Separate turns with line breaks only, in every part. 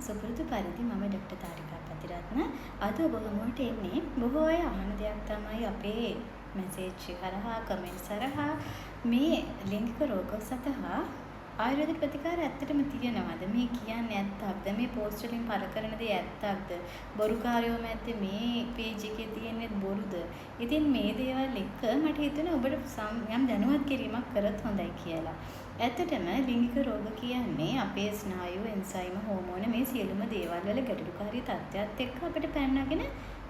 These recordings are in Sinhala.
සුපුරුදු පරිදි මම ඩොක්ටර් තාරිකා පතිරත්න අද ඔබ හමුවට එන්නේ බොහෝ අය අහන දෙයක් තමයි අපේ මැසේජ් හරහා කමෙන්ට්ස් හරහා මේ ලිංගික රෝග සඳහා ආයුර්වේද ප්‍රතිකාර ඇත්තටම තියෙනවද? මේ කියන්නේ ඇත්තක්ද? මේ පෝස්ට් වලින් පළ කරන දේ ඇත්තක්ද? බොරුකාරයෝ මැද්දේ මේ පේජ් එකේ තියෙන්නේ බොරුද? ඉතින් මේ දේවල් එක්ක මට හිතුණා ඔබට යම් දැනුවත් කිරීමක් කරත් හොඳයි කියලා. ඇත්තටම ලිංගික රෝග කියන්නේ අපේ ස්නායු, එන්සයිම, හෝමෝන මේ සියලුම දේවල් වල ගැටලුකාරී තත්ත්වයක් එක්ක අපිට පැනනගෙන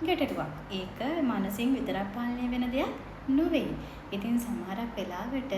ගැටලුවක්. ඒක මනසින් විතරක් පාලනය වෙන දෙයක් නෙවෙයි. ඉතින් සමහරක් වෙලාවට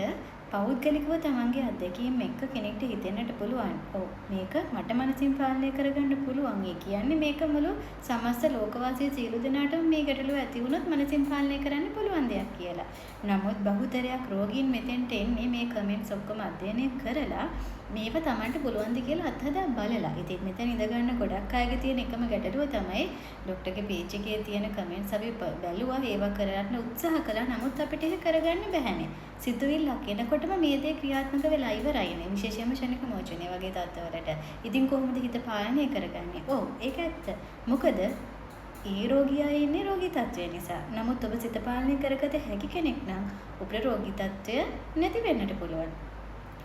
පෞද්ගලිකව තමන්ගේ අත්දැකීම් එක්ක කෙනෙක්ට හිතෙන්නට පුළුවන්. ඔව් මේක මට මනසින් පාලනය කරගන්න පුළුවන්. ඒ කියන්නේ මේක මුළු සමස්ත ලෝකවාසී සියලු දෙනාටම මේ ගැටලුව ඇති වුණොත් මනසින් පාලනය කරන්න පුළුවන් දෙයක් කියලා. නමුත් බහුතරයක් රෝගීන් මෙතෙන්ට එන්නේ මේ කමෙන්ට්ස් ඔක්කොම අධ්‍යයනය කරලා මේව තමන්ට පුළුවන් ද කියලා අත්හදා බලලා. ඉතින් මෙතන ඉඳගන්න ගොඩක් අයගේ තියෙන එකම ගැටලුව තමයි ડોක්ටර්ගේ පේජ් එකේ තියෙන කමෙන්ට්ස් අපි බැලුවා ඒවා කරන්න උත්සාහ කළා. නමුත් අපිට ඒක කරගන්න බැහැනේ. සිතුවිල්ලක් එනකොටම මේ දේ ක්‍රියාත්මක වෙලා ඉවරයිනේ. විශේෂයෙන්ම ශනික මෝචනය වගේ තත්ත්වවලට. ඉතින් කොහොමද හිත පාලනය කරගන්නේ? ඔව් ඒක ඇත්ත. මොකද ඒ රෝගියා ඉන්නේ රෝගී තත්ත්වය නිසා. නමුත් ඔබ සිත පාලනය කරගත හැකි කෙනෙක් නම් ඔබට රෝගී තත්ත්වය නැති වෙන්නට පුළුවන්.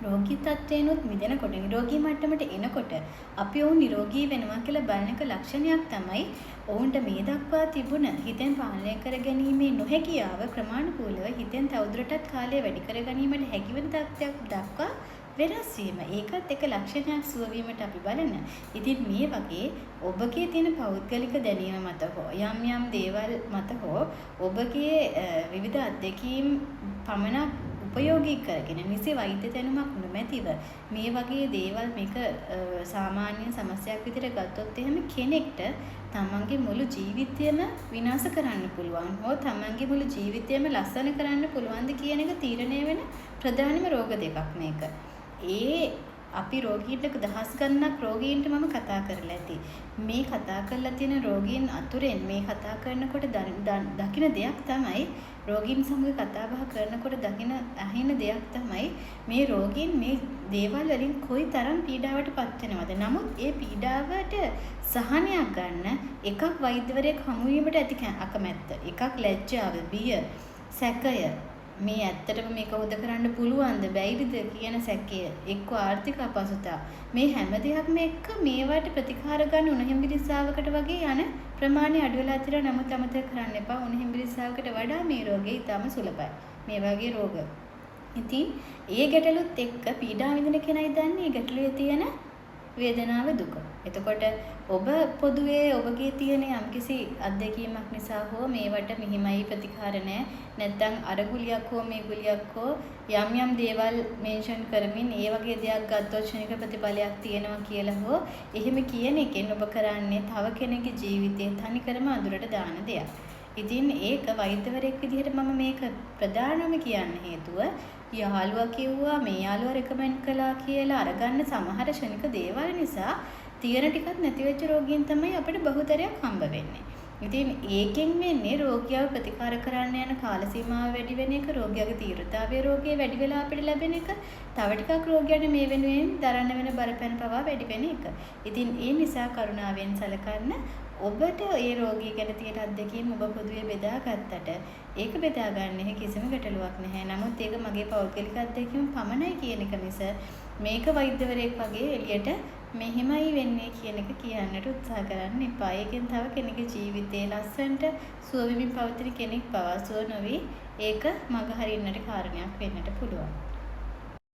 රෝගී තත්ත්වයනොත් මිදෙනකොට නිරෝගී මට්ටමට එනකොට අපි ඔවුන් නිරෝගී වෙනවා කියලා බලන එක ලක්ෂණයක් තමයි ඔවුන්ට මේ දක්වා තිබුණ හිතෙන් පාලනය කර ගැනීමේ නොහැකියාව ක්‍රමානුකූලව හිතෙන් තවදුරටත් කාලය වැඩි කර ගැනීමට හැකිවන තත්ත්වයක් දක්වා වෙනස් වීම. ඒකත් එක ලක්ෂණයක් සුව වීමට අපි බලන. ඉතින් මේ වගේ ඔබගේ තියෙන පෞද්ගලික දැනීම මත හෝ යම් යම් දේවල් මත හෝ ඔබගේ විවිධ අත්දැකීම් පමණක් උපයෝගී කරගෙන නිසි වෛද්‍ය දැනුමක් නොමැතිව මේ වගේ දේවල් මේක සාමාන්‍ය සමස්තයක් විදිහට ගත්තොත් එහෙම කෙනෙක්ට තමන්ගේ මුළු ජීවිතයම විනාශ කරන්න පුළුවන් හෝ තමන්ගේ මුළු ජීවිතයම ලස්සන කරන්න පුළුවන්ද කියන එක තීරණය වෙන ප්‍රධානම රෝග දෙකක් මේක. අපි රෝගීන්ට දහස් ගණනක් රෝගීන්ට මම කතා කරලා ඇති. මේ කතා කරලා තියෙන රෝගීන් අතුරෙන් මේ කතා කරනකොට දකින දෙයක් තමයි රෝගීන් සමග කතා බහ කරනකොට අහින දෙයක් තමයි මේ රෝගීන් මේ දේවල් වලින් කොයි තරම් පීඩාවට පත් වෙනවද. නමුත් ඒ පීඩාවට සහනයක් ගන්න එකක් වෛද්‍යවරයෙක් හමු වීමට ඇති අකමැත්ත, එකක් ලැජ්ජාව, බිය, සැකය, මේ ඇත්තටම මේක හොද කරන්න පුළුවන්ද බැයිද කියන සැකය, එක්ක ආර්ථික අපහසුතාව, මේ හැම දෙයක්ම එක්ක මේවට ප්‍රතිකාර ගන්න උණුහිම්බිරිස්සාවකට වගේ යන ප්‍රමාණය අඩු වෙලා තියෙනවා. නමුත් අමතක කරන්න එපා උණුහිම්බිරිස්සාවකට වඩා මේ රෝගේ ඊටම සුලභයි. මේ වගේ රෝග. ඉතින් ඒ ගැටලුත් එක්ක පීඩා විඳින කෙනයි දන්නේ ගැටලුවේ තියෙන වේදනාව දුක. එතකොට ඔබ පොදුවේ ඔබගේ තියෙන යම්කිසි අත්දැකීමක් නිසා හෝ මේවට මෙහිමයි ප්‍රතිකාර නැහැ. නැත්නම් අර ගුලියක් හෝ මේ ගුලියක් හෝ යම් දේවල් මෙන්ෂන් කරමින් ඒ වගේ දෙයක් ගත්තොත් ක්ෂණික ප්‍රතිඵලයක් තියෙනවා කියලා හෝ එහෙම කියන එකෙන් ඔබ කරන්නේ තව කෙනෙකුගේ ජීවිතය තනිකරම අඳුරට දාන දෙයක්. ඉතින් ඒක වෛද්‍යවරයෙක් විදිහට මම මේක ප්‍රධානම කියන්න හේතුව යාළුවා කිව්වා මේ යාළුවා රෙකමෙන්ඩ් කළා කියලා අරගන්න සමහර ක්ෂණික දේවල් නිසා තියෙන ටිකක් නැති වෙච්ච රෝගීන් තමයි අපිට බහුතරයක් හම්බ වෙන්නේ. ඉතින් ඒකෙන් වෙන්නේ රෝගියාව ප්‍රතිකාර කරන්න යන කාල සීමාව වැඩි වෙන එක, රෝගියාගේ තීව්‍රතාවය රෝගිය වැඩි වෙලා අපිට ලැබෙන එක, තව ටිකක් රෝගියාට මේ වෙනුවෙන් දරන්න වෙන බරපැන පවා වැඩි වෙන එක. ඉතින් ඒ නිසා කරුණාවෙන් සලකන්න ඔබට ඒ රෝගිය ගැන තියෙන අත්දැකීම් ඔබ පොදුවේ බෙදා ගත්තට ඒක බෙදා ගන්න කිසිම ගැටලුවක් නැහැ. නමුත් ඒක මගේ පෞද්ගලික අත්දැකීම් පමණයි කියන එක මිස මේක වෛද්‍යවරයෙක් වගේ එළියට මෙහෙමයි වෙන්නේ කියන එක කියන්නට උත්සාහ කරන්න එපා. ඒකෙන් තව කෙනෙකුගේ ජීවිතේ ලස්සනට සුව වෙමින් පවතින කෙනෙක් පවා සුව නොවි ඒක මග හරින්නට කාරණයක් වෙන්නට පුළුවන්.